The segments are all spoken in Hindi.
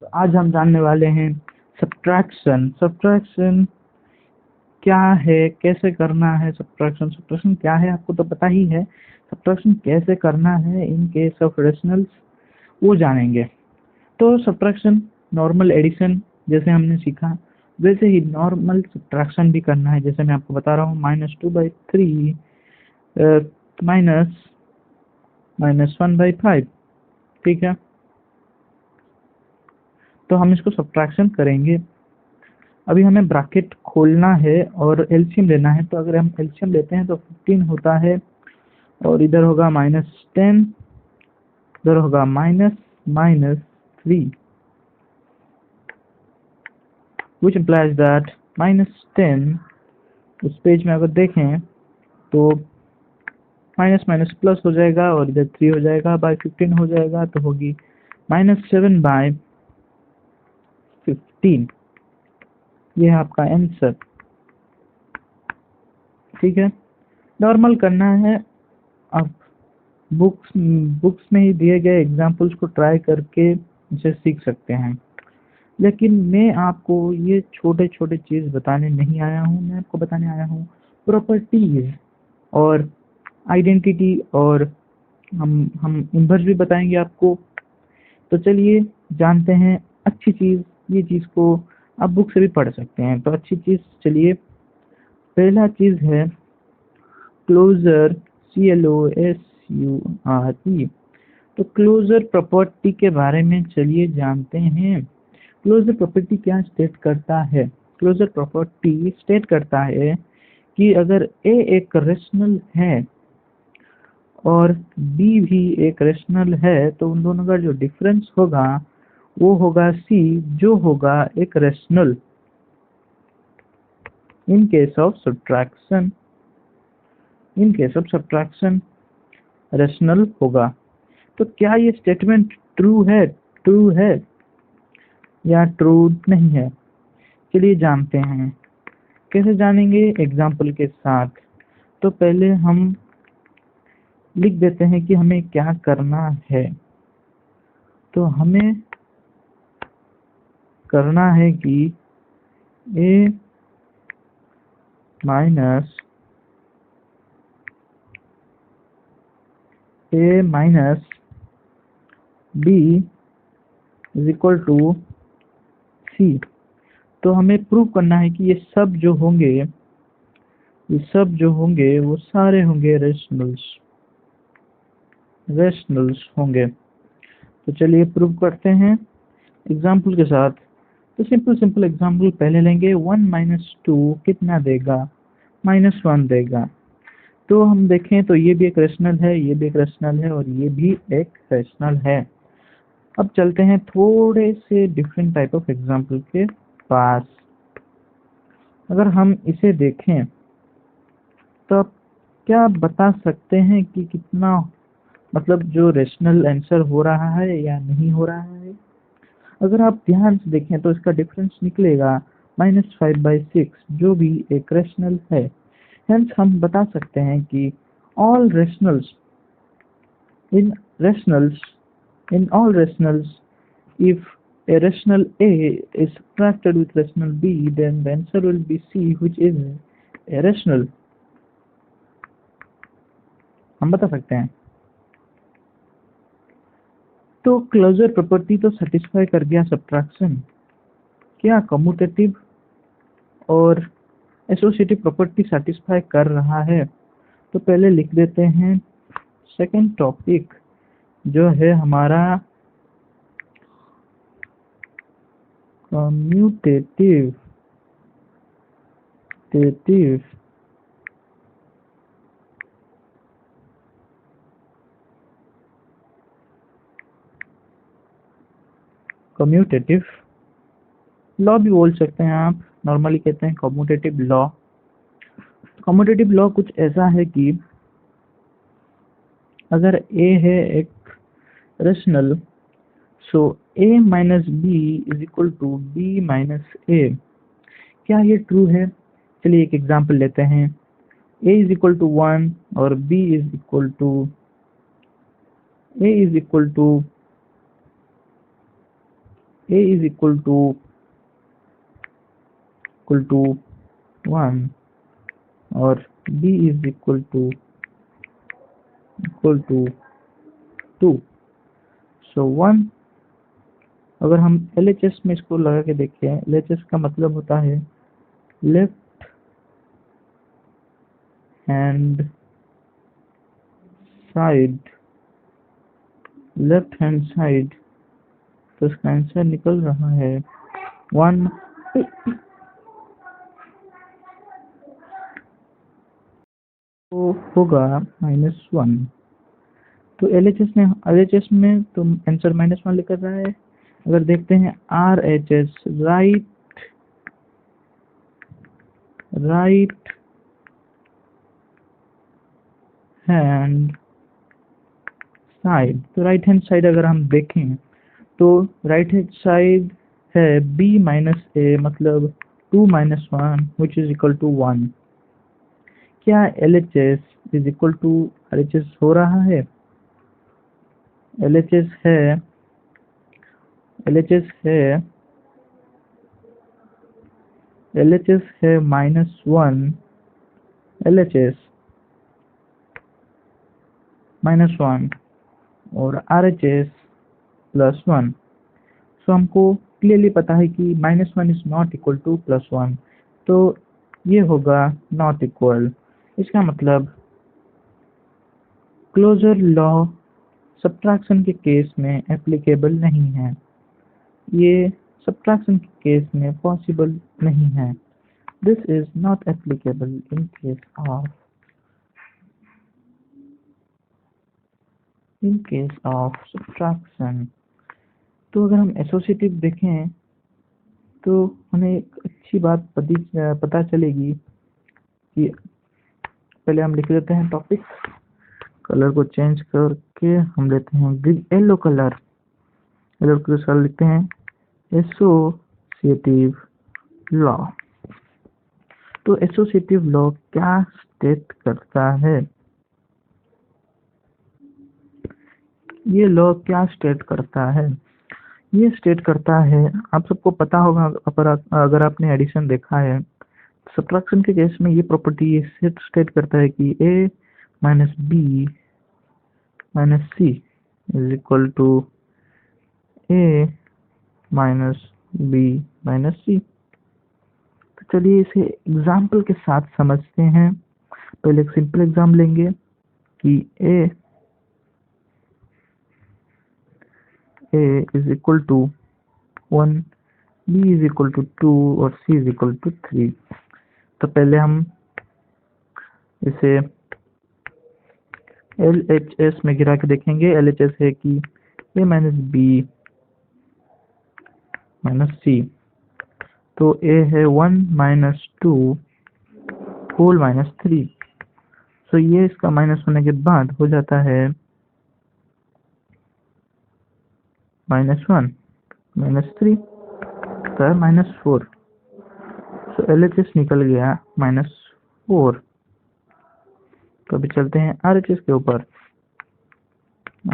तो आज हम जानने वाले हैं सब्ट्रैक्शन। सब्ट्रैक्शन क्या है, कैसे करना है। सब्ट्रैक्शन सब्ट्रैक्शन क्या है आपको तो पता ही है। सब्ट्रैक्शन कैसे करना है इन केस ऑफ रेशनल्स वो जानेंगे। तो सब्ट्रैक्शन नॉर्मल एडिशन जैसे हमने सीखा, वैसे ही नॉर्मल सब्ट्रैक्शन भी करना है। जैसे मैं आपको बता रहा हूँ -2/3 माइनस -1/5। ठीक है, तो हम इसको सब्ट्रैक्शन करेंगे। अभी हमें ब्रैकेट खोलना है और एलसीएम लेना है। तो अगर हम एलसीएम लेते हैं तो 15 होता है और इधर होगा -10, इधर होगा -3, which implies that -10 उस पेज में अगर देखें तो माइनस माइनस प्लस हो जाएगा और इधर 3 हो जाएगा, बाय 15 हो जाएगा तो होगी -7/15। ये है आपका आंसर। ठीक है, नॉर्मल करना है। अब बुक्स बुक्स में ही दिए गए एग्जाम्पल्स को ट्राई करके इसे सीख सकते हैं, लेकिन मैं आपको ये छोटे छोटे चीज़ बताने नहीं आया हूँ। मैं आपको बताने आया हूँ प्रॉपर्टीज और आइडेंटिटी, और हम इन्वर्स भी बताएंगे आपको। तो चलिए जानते हैं अच्छी चीज़। ये चीज़ को आप बुक से भी पढ़ सकते हैं, तो अच्छी चीज़ चलिए। पहला चीज़ है क्लोजर, CLOSURE। तो क्लोजर प्रॉपर्टी के बारे में चलिए जानते हैं। क्लोजर प्रॉपर्टी क्या स्टेट करता है? क्लोजर प्रॉपर्टी स्टेट करता है कि अगर ए एक रेशनल है और बी भी एक रेशनल है तो उन दोनों का जो डिफरेंस होगा वो होगा सी, जो होगा एक rational in case of subtraction. In case of subtraction rational होगा। तो क्या ये स्टेटमेंट ट्रू है या ट्रू नहीं है? चलिए जानते हैं। कैसे जानेंगे? एग्जाम्पल के साथ। तो पहले हम लिख देते हैं कि हमें क्या करना है। तो हमें करना है कि a minus b is equal to C. तो हमें प्रूव करना है कि ये सब जो होंगे वो सारे होंगे रेशनल्स होंगे। तो चलिए प्रूव करते हैं एग्जाम्पल के साथ। तो सिंपल एग्जाम्पल पहले लेंगे। 1 - 2 कितना देगा? -1 देगा। तो हम देखें तो ये भी एक रेशनल है, ये भी एक रेशनल है और ये भी एक रेशनल है। अब चलते हैं थोड़े से डिफरेंट टाइप ऑफ एग्जाम्पल के पास। अगर हम इसे देखें तो आप क्या बता सकते हैं कि कितना, मतलब जो रेशनल आंसर हो रहा है या नहीं हो रहा है? अगर आप ध्यान से देखें तो इसका डिफरेंस निकलेगा -5/6, जो भी एक रेशनल है। हेंस हम बता सकते हैं कि all rationals in rationals in all rationals, if a rational A is subtracted with rational B, then the answer will be C, which is a rational। हम बता सकते हैं। तो क्लोजर प्रॉपर्टी तो सेटिस्फाई कर गया सब्ट्रैक्शन। क्या कम्यूटेटिव और एसोसिएटिव प्रॉपर्टी सेटिस्फाई कर रहा है? तो पहले लिख देते हैं सेकंड टॉपिक जो है हमारा कम्यूटेटिव। कम्यूटेटिव लॉ भी बोल सकते हैं आप, नॉर्मली कहते हैं कम्यूटेटिव लॉ। कम्यूटेटिव लॉ कुछ ऐसा है कि अगर ए है एक rational, so a minus B is equal to B minus A. क्या ये ट्रू है? चलिए एक एग्जांपल लेते हैं। a इज इक्वल टू 1 और b is equal to a is equal to a is equal to 1 और b is equal to 2। सो 1, अगर हम LHS में इसको लगा के देखें, LHS का मतलब होता है लेफ्ट हैंड साइड, तो इसका आंसर निकल रहा है 1। तो होगा -1। तो LHS में तो आंसर -1 लेकर रहा है। अगर देखते हैं RHS, राइट हैंड साइड, तो राइट हैंड साइड अगर हम देखें तो राइट हैंड साइड है b माइनस a, मतलब 2 - 1 विच इज इक्वल टू 1। क्या LHS is equal to RHS हो रहा है? LHS है -1, LHS -1 और RHS +1। सो हमको क्लियरली पता है कि -1 इज नॉट इक्वल टू +1, तो ये होगा नॉट इक्वल। इसका मतलब क्लोजर लॉ सब्ट्रैक्शन के केस में एप्लीकेबल नहीं है, ये सब्ट्रैक्शन के केस में पॉसिबल नहीं है। This is not applicable in case of subtraction. तो अगर हम एसोसिएटिव देखें तो हमें एक अच्छी बात पता चलेगी कि पहले हम लिख लेते हैं टॉपिक, कलर को चेंज करके हम लेते हैं येलो कलर के साथ लिखते हैं एसोसिएटिव लॉ। तो एसोसिएटिव लॉ क्या स्टेट करता है? ये लॉ क्या स्टेट करता है? ये स्टेट करता है, आप सबको पता होगा अगर आपने एडिशन देखा है, सब्ट्रैक्शन के केस में ये प्रॉपर्टी स्टेट करता है कि a minus b minus c is equal to a minus b minus c। तो चलिए इसे एग्जाम्पल के साथ समझते हैं। पहले एक सिंपल एग्जाम लेंगे कि a is equal to 1, b is equal to 2 और c इज इक्वल टू 3। तो पहले हम इसे LHS में गिरा के देखेंगे। LHS है कि a minus b minus c, तो a है 1 माइनस 2 होल माइनस 3। सो ये इसका माइनस होने के बाद हो जाता है -1 माइनस 3 तो -4। सो LHS निकल गया -4। तो अभी चलते हैं RHS के ऊपर।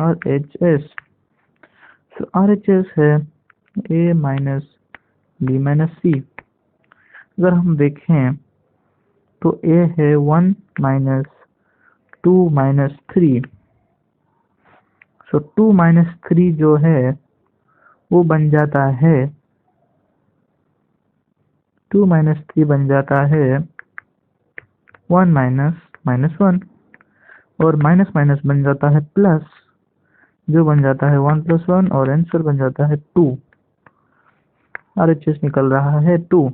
RHS, सो RHS है a minus b minus c। अगर हम देखें तो a है 1 माइनस 2 माइनस 3। सो 2 माइनस 3 जो है वो बन जाता है 2 माइनस 3 बन जाता है 1 माइनस माइनस 1 और माइनस माइनस बन जाता है प्लस, जो बन जाता है 1 + 1 और आंसर बन जाता है 2। RHS निकल रहा है 2।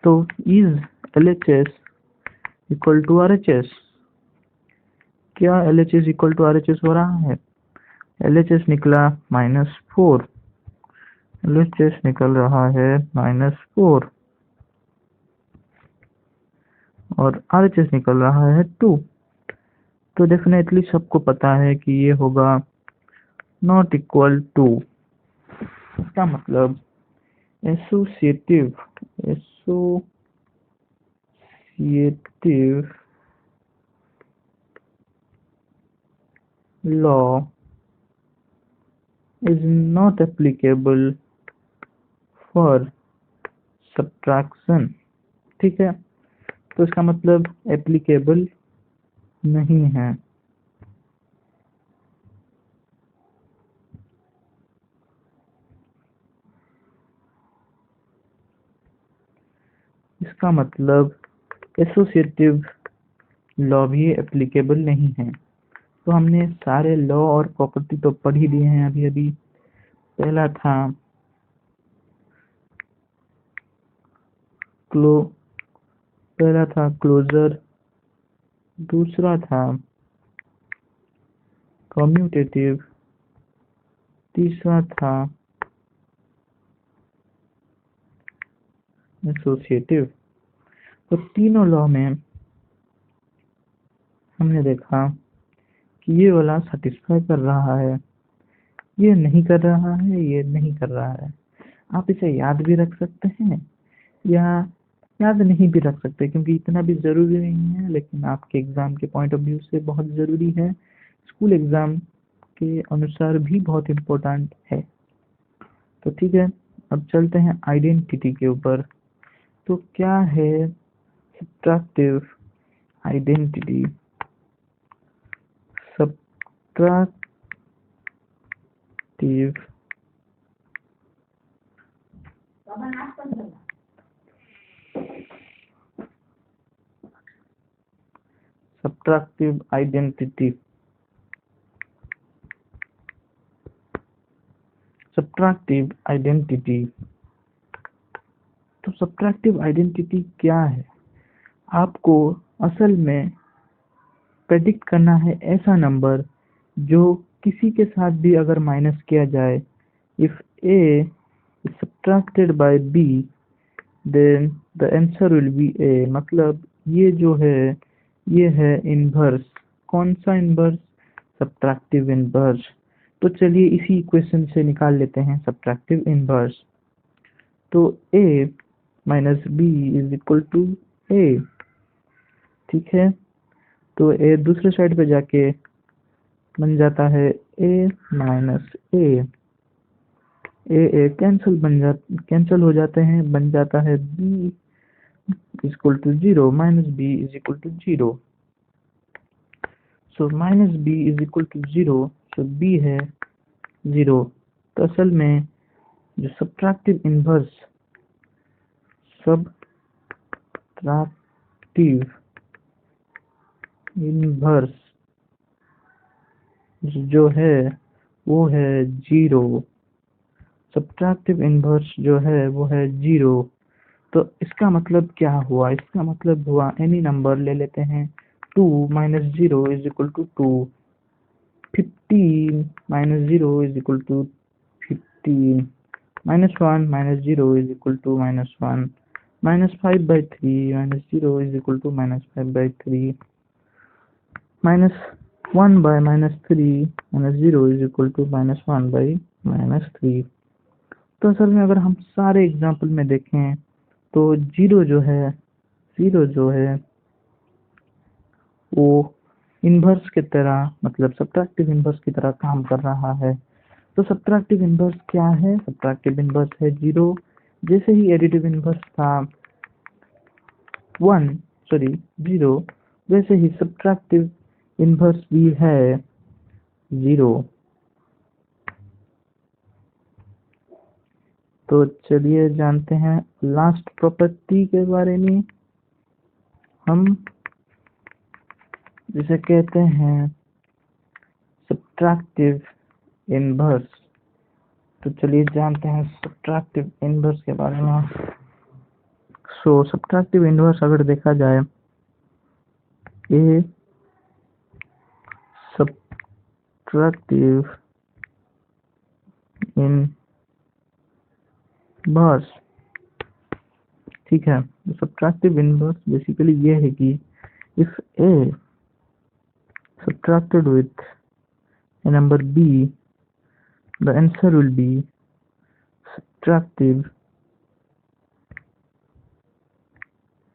तो is LHS equal to RHS? क्या LHS इक्वल टू RHS हो रहा है? LHS निकला -4, LHS निकल रहा है -4 और RHS निकल रहा है 2। तो डेफिनेटली सबको पता है कि ये होगा नॉट इक्वल टू। इसका मतलब associative law is not applicable for subtraction. ठीक है, तो इसका मतलब एप्लीकेबल नहीं है। इसका मतलब एसोसिएटिव लॉ भी एप्लीकेबल नहीं है। तो हमने सारे लॉ और प्रॉपर्टी तो पढ़ ही दिए हैं अभी अभी। पहला था क्लोजर, दूसरा था कम्यूटेटिव, तीसरा था एसोसिएटिव। तो तीनों लॉ में हमने देखा कि ये वाला सेटिस्फाई कर रहा है, ये नहीं कर रहा है, ये नहीं कर रहा है। आप इसे याद भी रख सकते हैं या याद नहीं भी रख सकते, क्योंकि इतना भी ज़रूरी नहीं है, लेकिन आपके एग्ज़ाम के पॉइंट ऑफ व्यू से बहुत ज़रूरी है, स्कूल एग्ज़ाम के अनुसार भी बहुत इम्पोर्टेंट है। तो ठीक है, अब चलते हैं आइडेंटिटी के ऊपर। तो क्या है subtractive identity? Subtractive identity, subtractive identity. तो सब्ट्रैक्टिव आइडेंटिटी क्या है? आपको असल में प्रेडिक्ट करना है ऐसा नंबर जो किसी के साथ भी अगर माइनस किया जाए, if a is subtracted by b then the answer will be a। मतलब ये जो है ये है इनवर्स। कौन सा इनवर्स? Subtractive inverse. तो चलिए इसी इक्वेशन से निकाल लेते हैं सब्ट्रैक्टिव इनवर्स। तो a minus B is equal to a। ठीक है, तो a दूसरे साइड पे जाके बन जाता है a minus a। A cancel हो जाते हैं, बन जाता है b is equal to 0 minus b is equal to 0। So minus b is equal to 0, so b है 0। तो असल में जो सब्ट्रैक्टिव इनवर्स जो है वो है 0। सब्ट्रैक्टिव इनवर्स जो है वो है 0। तो इसका मतलब क्या हुआ? इसका मतलब हुआ एनी नंबर ले लेते हैं। 2 minus 0 is equal to 2, 15 minus 0 is equal to 15, minus 1 minus 0 is equal to minus 1, minus 5/3 minus 0 is equal to minus 5/3, minus 1 by minus 3 minus 0 is equal to minus 1 by minus 3। तो असल में अगर हम सारे एग्जाम्पल में देखें तो जीरो जो है वो इनवर्स की तरह, मतलब सब्ट्रैक्टिव इनवर्स की तरह काम कर रहा है। तो सब्ट्रैक्टिव इनवर्स क्या है? सब्ट्रैक्टिव इनवर्स है 0। जैसे ही एडिटिव इनवर्स था 0, वैसे ही सब्ट्रैक्टिव इनवर्स भी है 0। तो चलिए जानते हैं लास्ट प्रॉपर्टी के बारे में, हम जिसे कहते हैं सब्ट्रैक्टिव इनवर्स। तो चलिए जानते हैं सब्ट्रैक्टिव इनवर्स के बारे में। सो सब्ट्रैक्टिव इनवर्स अगर देखा जाए, ए सब्ट्रैक्टिव इनवर्स, ठीक है। सब्ट्रैक्टिव इनवर्स बेसिकली ये है कि if A subtracted with a number b, the answer will be subtractive